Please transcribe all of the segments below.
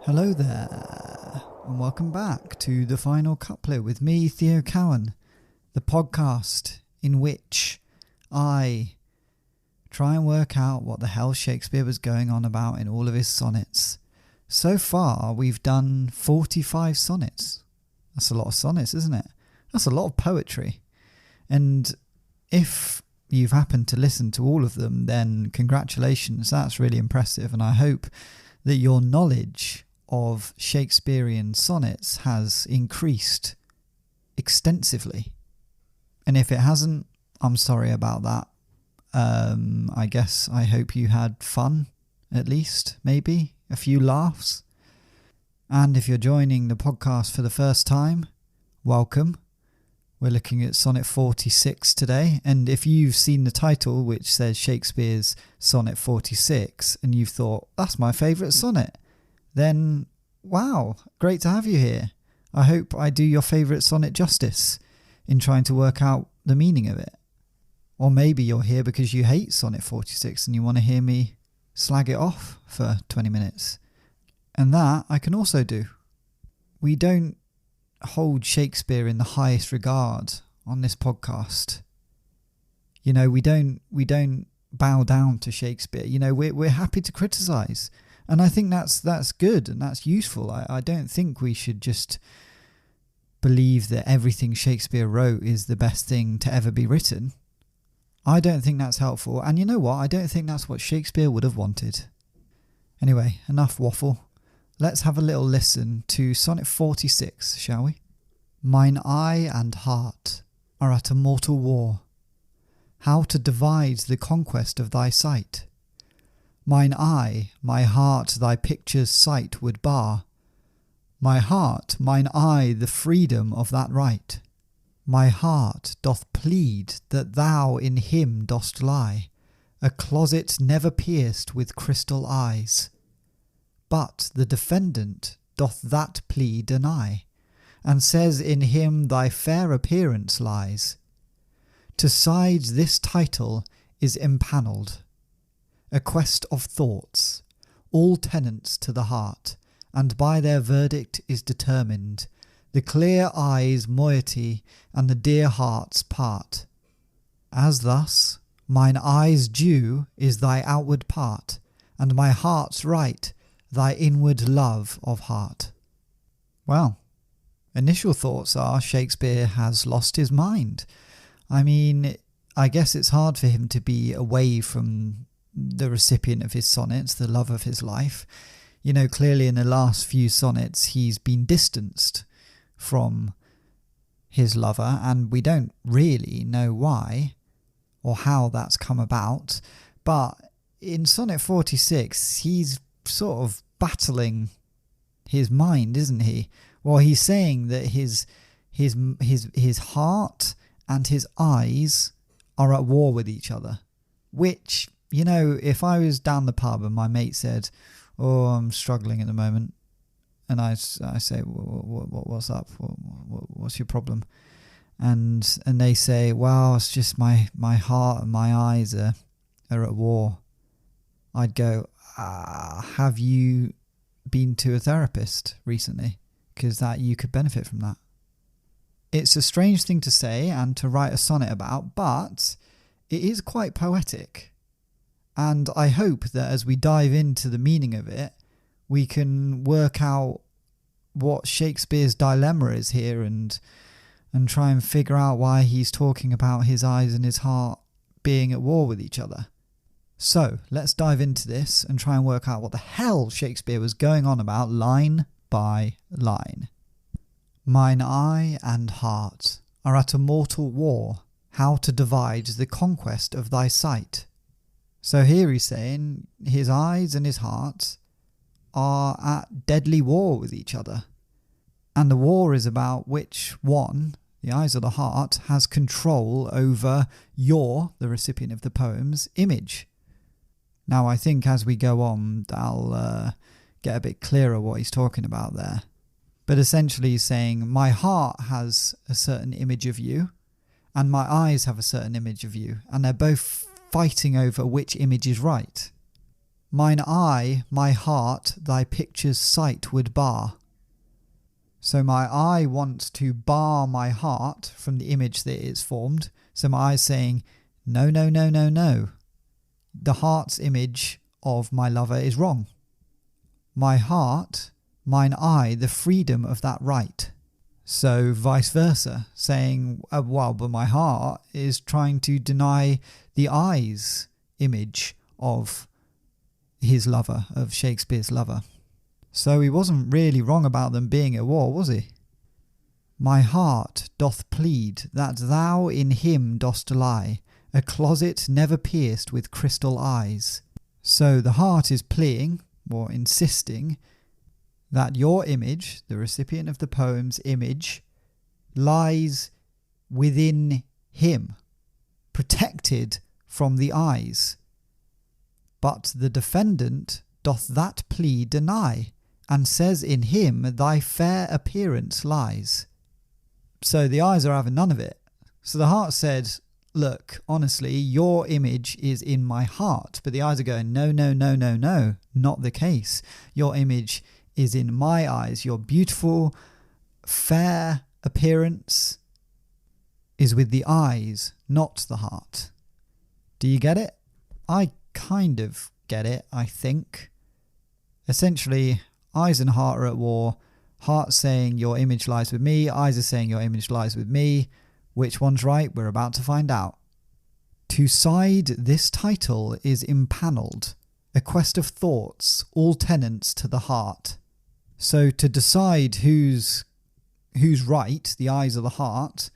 Hello there, and welcome back to The Final Couplet with me, Theo Cowan, the podcast in which I try and work out what the hell Shakespeare was going on about in all of his sonnets. So far, we've done 45 sonnets. That's a lot of sonnets, isn't it? That's a lot of poetry. And if you've happened to listen to all of them, then congratulations, that's really impressive. And I hope that your knowledge of Shakespearean sonnets has increased extensively. And if it hasn't, I'm sorry about that. I hope you had fun, at least, maybe a few laughs. And if you're joining the podcast for the first time, welcome. We're looking at Sonnet 46 today, and if you've seen the title, which says Shakespeare's Sonnet 46, and you've thought, that's my favourite sonnet, then wow, great to have you here. I hope I do your favourite sonnet justice in trying to work out the meaning of it. Or maybe you're here because you hate Sonnet 46 and you want to hear me slag it off for 20 minutes. And that I can also do. We don't hold Shakespeare in the highest regard on this podcast. You know, we don't bow down to Shakespeare. You know, we're happy to criticise. And I think that's good and that's useful. I don't think we should just believe that everything Shakespeare wrote is the best thing to ever be written. I don't think that's helpful. And you know what? I don't think that's what Shakespeare would have wanted. Anyway, enough waffle. Let's have a little listen to Sonnet 46, shall we? Mine eye and heart are at a mortal war. How to divide the conquest of thy sight? Mine eye, my heart thy picture's sight would bar. My heart, mine eye the freedom of that right. My heart doth plead that thou in him dost lie, a closet never pierced with crystal eyes. But the defendant doth that plea deny, and says in him thy fair appearance lies. To cide this title is impannelled, a quest of thoughts, all tenants to the heart, and by their verdict is determined, the clear eye's moiety and the dear heart's part. As thus, mine eye's due is thy outward part, and my heart's right, thy inward love of heart. Well, initial thoughts are Shakespeare has lost his mind. I mean, I guess it's hard for him to be away from the recipient of his sonnets, the love of his life. You know, clearly in the last few sonnets he's been distanced from his lover, and we don't really know why or how that's come about. But in Sonnet 46, he's sort of battling his mind, isn't he? Well, he's saying that his heart and his eyes are at war with each other, which, you know, if I was down the pub and my mate said, oh, I'm struggling at the moment, and I say, what's up? What's your problem? And they say, well, it's just my heart and my eyes are at war. I'd go, have you been to a therapist recently? Because that you could benefit from that. It's a strange thing to say and to write a sonnet about, but it is quite poetic. And I hope that as we dive into the meaning of it, we can work out what Shakespeare's dilemma is here and try and figure out why he's talking about his eyes and his heart being at war with each other. So let's dive into this and try and work out what the hell Shakespeare was going on about line by line. Mine eye and heart are at a mortal war, how to divide the conquest of thy sight. So here he's saying his eyes and his heart are at deadly war with each other. And the war is about which one, the eyes or the heart, has control over your, the recipient of the poem's, image. Now I think as we go on, I'll get a bit clearer what he's talking about there. But essentially he's saying, my heart has a certain image of you, and my eyes have a certain image of you, and they're both fighting over which image is right. Mine eye, my heart, thy picture's sight would bar. So my eye wants to bar my heart from the image that it's formed. So my eye's saying, no, no, no, no, no. The heart's image of my lover is wrong. My heart, mine eye, the freedom of that right. So vice versa, saying, well, but my heart is trying to deny the eye's image of his lover, of Shakespeare's lover. So he wasn't really wrong about them being at war, was he? My heart doth plead that thou in him dost lie, a closet never pierced with crystal eyes. So the heart is pleading, or insisting, that your image, the recipient of the poem's image, lies within him, protected from the eyes. But the defendant doth that plea deny, and says in him thy fair appearance lies. So the eyes are having none of it. So the heart said, look, honestly, your image is in my heart. But the eyes are going, no, no, no, no, no, not the case. Your image is in my eyes. Your beautiful, fair appearance is with the eyes, not the heart. Do you get it? I kind of get it, I think. Essentially, eyes and heart are at war. Heart saying your image lies with me. Eyes are saying your image lies with me. Which one's right? We're about to find out. To cide, this title is impannelled. A quest of thoughts, all tenants to the heart. So to decide who's right, the eyes or the heart,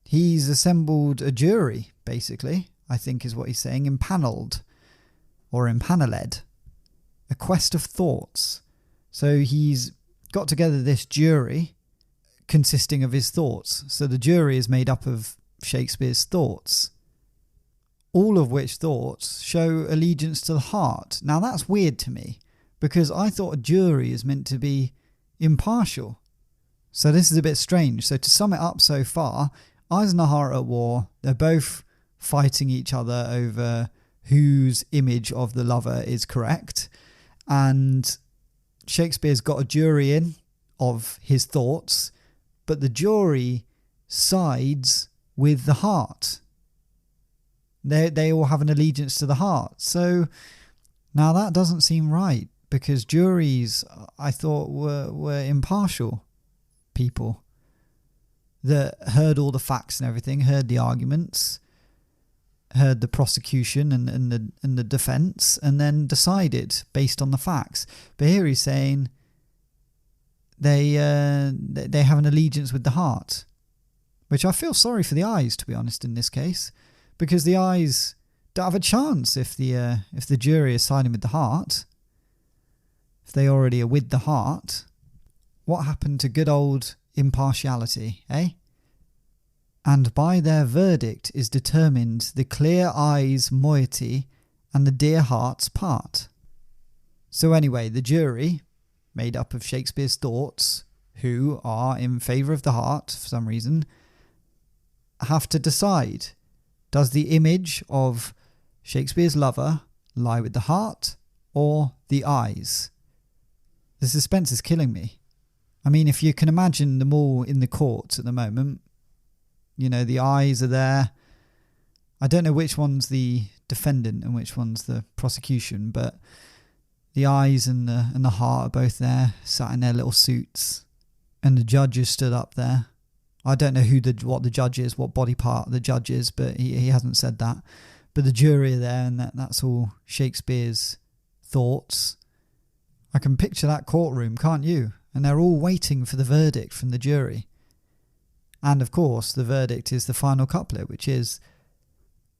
he's assembled a jury, basically, I think is what he's saying, impannelled or impannelled. A quest of thoughts. So he's got together this jury consisting of his thoughts. So the jury is made up of Shakespeare's thoughts, all of which thoughts show allegiance to the heart. Now that's weird to me, because I thought a jury is meant to be impartial. So this is a bit strange. So to sum it up so far, eyes and a heart are at war. They're both fighting each other over whose image of the lover is correct. And Shakespeare's got a jury in of his thoughts, but the jury sides with the heart. They all have an allegiance to the heart. So now that doesn't seem right, because juries, I thought, were impartial people that heard all the facts and everything, heard the arguments, heard the prosecution and the defence, and then decided based on the facts. But here he's saying they have an allegiance with the heart, which I feel sorry for the eyes, to be honest, in this case, because the eyes don't have a chance if the jury is siding with the heart. If they already are with the heart, what happened to good old impartiality, eh? And by their verdict is determined the clear eye's moiety and the dear heart's part. So anyway, the jury, made up of Shakespeare's thoughts, who are in favour of the heart for some reason, have to decide, does the image of Shakespeare's lover lie with the heart or the eyes? The suspense is killing me. I mean, if you can imagine them all in the courts at the moment, you know, the eyes are there. I don't know which one's the defendant and which one's the prosecution, but the eyes and the heart are both there, sat in their little suits, and the judge is stood up there. I don't know what the judge is, what body part the judge is, but he hasn't said that. But the jury are there, and that's all Shakespeare's thoughts. I can picture that courtroom, can't you? And they're all waiting for the verdict from the jury. And of course, the verdict is the final couplet, which is,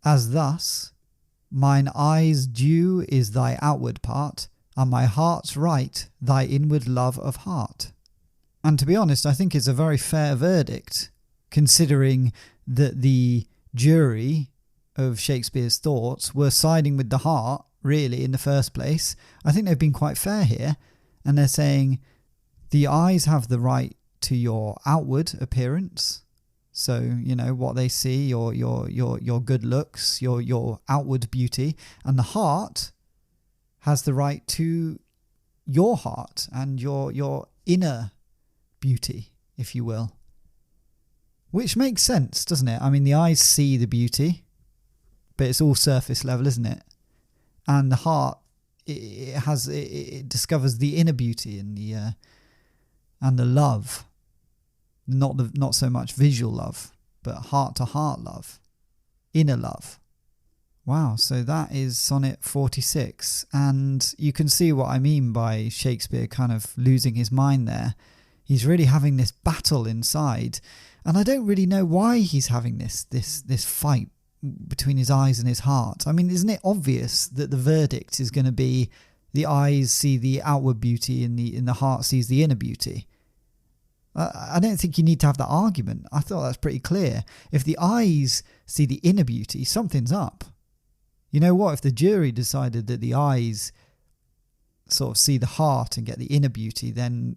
as thus, mine eye's due is thy outward part, and my heart's right thy inward love of heart. And to be honest, I think it's a very fair verdict, considering that the jury of Shakespeare's thoughts were siding with the heart, really, in the first place. I think they've been quite fair here, and they're saying the eyes have the right to your outward appearance. So, you know, what they see, your good looks, your outward beauty, and the heart has the right to your heart and your inner beauty, if you will. Which makes sense, doesn't it? I mean, the eyes see the beauty, but it's all surface level, isn't it? And the heart, it discovers the inner beauty and the love, not so much visual love, but heart to heart love, inner love. Wow, so that is Sonnet 46, and you can see what I mean by Shakespeare kind of losing his mind there. He's really having this battle inside, and I don't really know why he's having this fight between his eyes and his heart. I mean, isn't it obvious that the verdict is going to be the eyes see the outward beauty and the heart sees the inner beauty? I don't think you need to have that argument. I thought that's pretty clear. If the eyes see the inner beauty, something's up. You know what? If the jury decided that the eyes sort of see the heart and get the inner beauty, then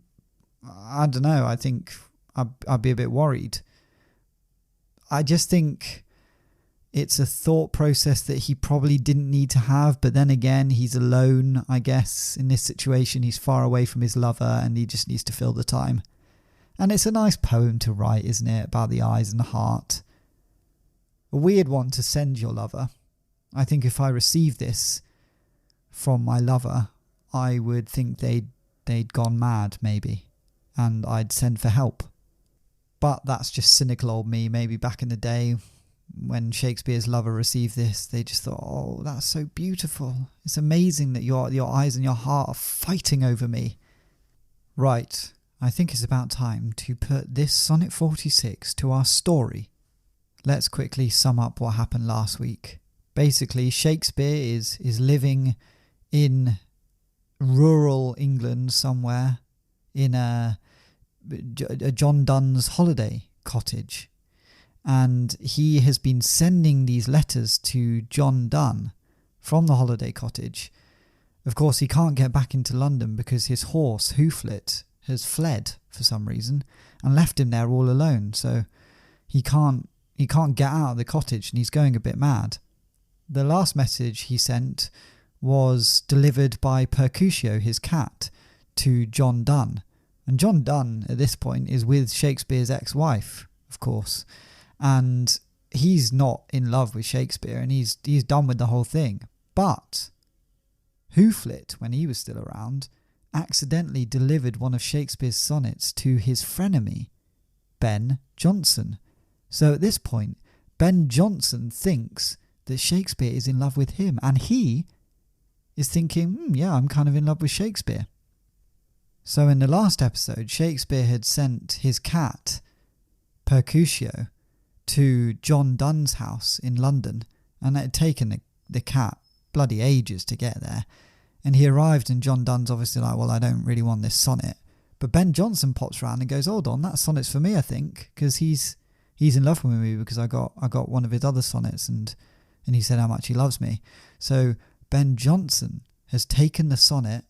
I don't know. I think I'd be a bit worried. I just think it's a thought process that he probably didn't need to have, but then again, he's alone, I guess. In this situation, he's far away from his lover and he just needs to fill the time. And it's a nice poem to write, isn't it, about the eyes and the heart. A weird one to send your lover. I think if I received this from my lover, I would think they'd gone mad, maybe, and I'd send for help. But that's just cynical old me. Maybe back in the day when Shakespeare's lover received this, they just thought, oh, that's so beautiful. It's amazing that your eyes and your heart are fighting over me. Right, I think it's about time to put this Sonnet 46 to our story. Let's quickly sum up what happened last week. Basically, Shakespeare is living in rural England somewhere in a John Donne's holiday cottage. And he has been sending these letters to John Donne from the holiday cottage. Of course, he can't get back into London because his horse, Couplet, has fled for some reason and left him there all alone. So he can't get out of the cottage and he's going a bit mad. The last message he sent was delivered by Mercutio, his cat, to John Donne. And John Donne, at this point, is with Shakespeare's ex-wife, of course. And he's not in love with Shakespeare, and he's done with the whole thing. But Couplet, when he was still around, accidentally delivered one of Shakespeare's sonnets to his frenemy, Ben Jonson. So at this point, Ben Jonson thinks that Shakespeare is in love with him, and he is thinking, yeah, I'm kind of in love with Shakespeare. So in the last episode, Shakespeare had sent his cat, Mercutio, to John Donne's house in London, and it had taken the cat bloody ages to get there. And he arrived, and John Donne's obviously like, well, I don't really want this sonnet. But Ben Jonson pops around and goes, hold on, that sonnet's for me, I think, because he's in love with me because I got one of his other sonnets, and he said how much he loves me. So Ben Jonson has taken the sonnet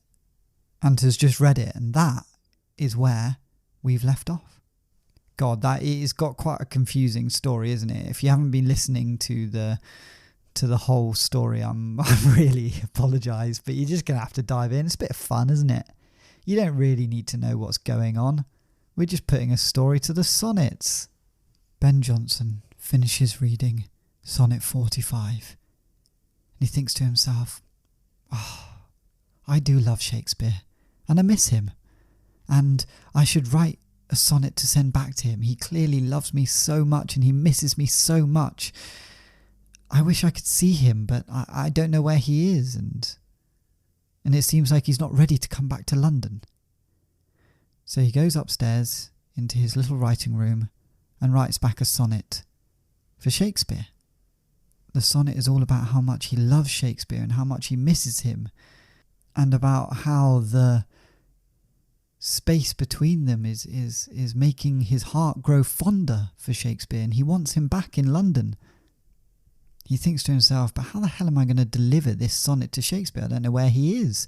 and has just read it, and that is where we've left off. God, that it's got quite a confusing story, isn't it? If you haven't been listening to the whole story, I'm really apologise, but you're just going to have to dive in. It's a bit of fun, isn't it? You don't really need to know what's going on. We're just putting a story to the sonnets. Ben Jonson finishes reading Sonnet 45, and he thinks to himself, I do love Shakespeare, and I miss him, and I should write a sonnet to send back to him. He clearly loves me so much, and he misses me so much. I wish I could see him, but I don't know where he is, and it seems like he's not ready to come back to London. So he goes upstairs into his little writing room and writes back a sonnet for Shakespeare. The sonnet is all about how much he loves Shakespeare and how much he misses him, and about how the space between them is making his heart grow fonder for Shakespeare, and he wants him back in London. He thinks to himself, but how the hell am I going to deliver this sonnet to Shakespeare? I don't know where he is.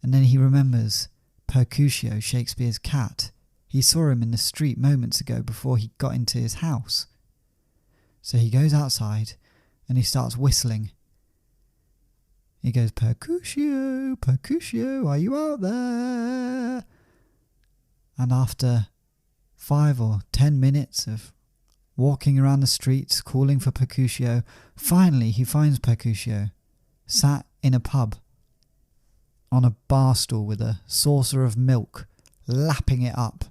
And then he remembers Mercutio, Shakespeare's cat. He saw him in the street moments ago before he got into his house. So he goes outside and he starts whistling. He goes, Mercutio, Mercutio, are you out there? And after 5 or 10 minutes of walking around the streets calling for Mercutio, finally he finds Mercutio sat in a pub on a bar stool with a saucer of milk, lapping it up.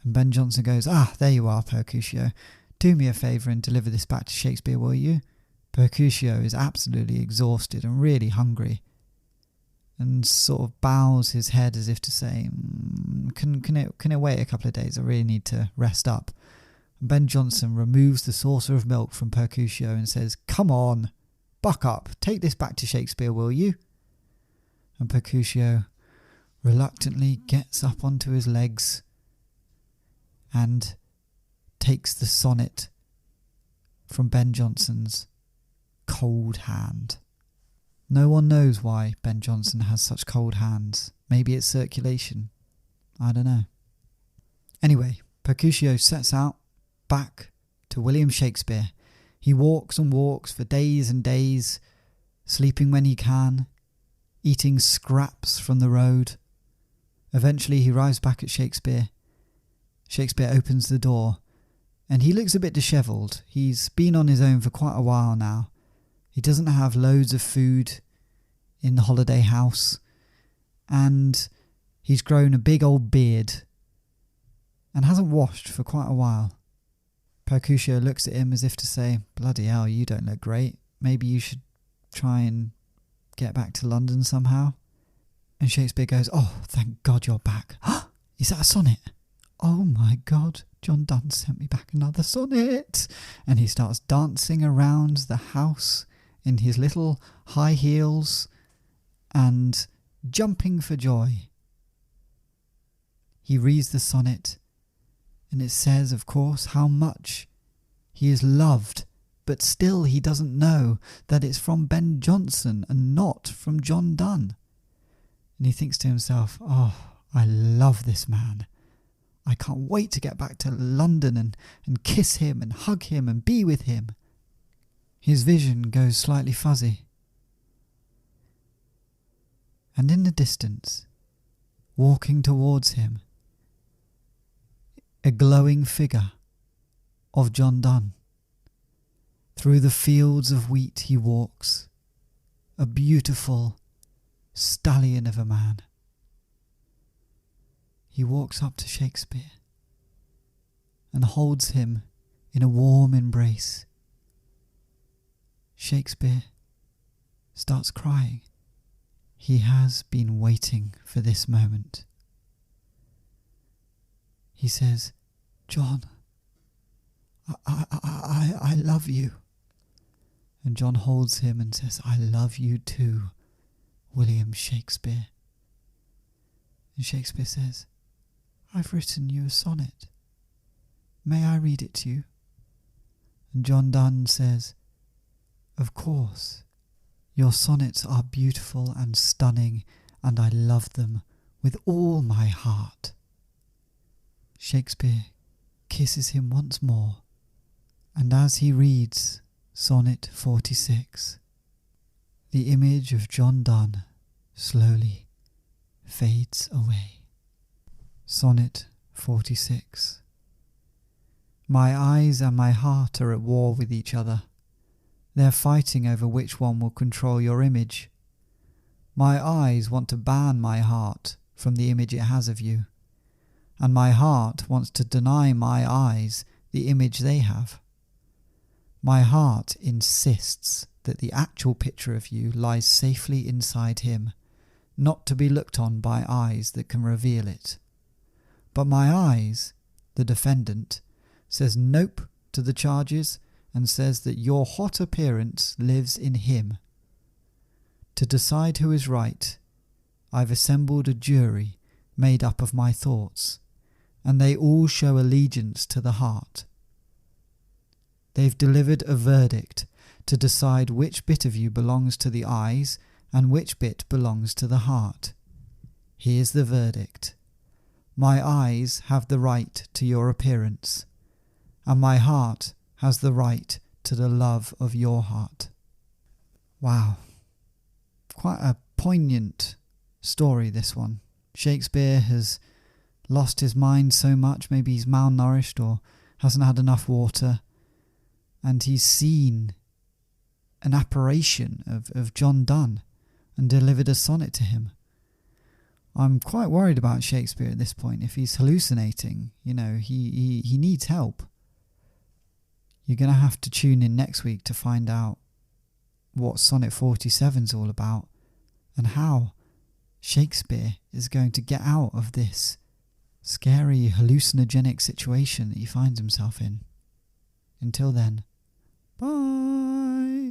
And Ben Jonson goes, there you are, Mercutio. Do me a favour and deliver this back to Shakespeare, will you? Mercutio is absolutely exhausted and really hungry, and sort of bows his head as if to say, can it wait a couple of days? I really need to rest up. And Ben Jonson removes the saucer of milk from Mercutio and says, come on, buck up, take this back to Shakespeare, will you? And Mercutio reluctantly gets up onto his legs and takes the sonnet from Ben Jonson's cold hand. No one knows why Ben Jonson has such cold hands. Maybe it's circulation. I don't know. Anyway, Mercutio sets out back to William Shakespeare. He walks and walks for days and days, sleeping when he can, eating scraps from the road. Eventually he arrives back at Shakespeare. Shakespeare opens the door, and he looks a bit dishevelled. He's been on his own for quite a while now. He doesn't have loads of food in the holiday house, and he's grown a big old beard and hasn't washed for quite a while. Mercutio looks at him as if to say, bloody hell, you don't look great. Maybe you should try and get back to London somehow. And Shakespeare goes, thank God you're back. Is that a sonnet? Oh my God, John Donne sent me back another sonnet. And he starts dancing around the house in his little high heels and jumping for joy. He reads the sonnet, and it says, of course, how much he is loved, but still he doesn't know that it's from Ben Jonson and not from John Donne. And he thinks to himself, I love this man. I can't wait to get back to London and kiss him and hug him and be with him. His vision goes slightly fuzzy. And in the distance, walking towards him, a glowing figure of John Donne. Through the fields of wheat he walks, a beautiful stallion of a man. He walks up to Shakespeare and holds him in a warm embrace. Shakespeare starts crying. He has been waiting for this moment. He says, John, I love you. And John holds him and says, I love you too, William Shakespeare. And Shakespeare says, I've written you a sonnet. May I read it to you? And John Donne says, of course, your sonnets are beautiful and stunning, and I love them with all my heart. Shakespeare kisses him once more, and as he reads Sonnet 46, the image of John Donne slowly fades away. Sonnet 46. My eyes and my heart are at war with each other. They're fighting over which one will control your image. My eyes want to ban my heart from the image it has of you, and my heart wants to deny my eyes the image they have. My heart insists that the actual picture of you lies safely inside him, not to be looked on by eyes that can reveal it. But my eyes, the defendant, says nope to the charges and says that your hot appearance lives in him. To decide who is right, I've assembled a jury made up of my thoughts, and they all show allegiance to the heart. They've delivered a verdict to decide which bit of you belongs to the eyes and which bit belongs to the heart. Here's the verdict. My eyes have the right to your appearance, and my heart has the right to the love of your heart. Wow, quite a poignant story, this one. Shakespeare has lost his mind so much, maybe he's malnourished or hasn't had enough water, and he's seen an apparition of John Donne and delivered a sonnet to him. I'm quite worried about Shakespeare at this point. If he's hallucinating, he needs help. You're going to have to tune in next week to find out what Sonnet 47 is all about and how Shakespeare is going to get out of this scary hallucinogenic situation that he finds himself in. Until then, bye.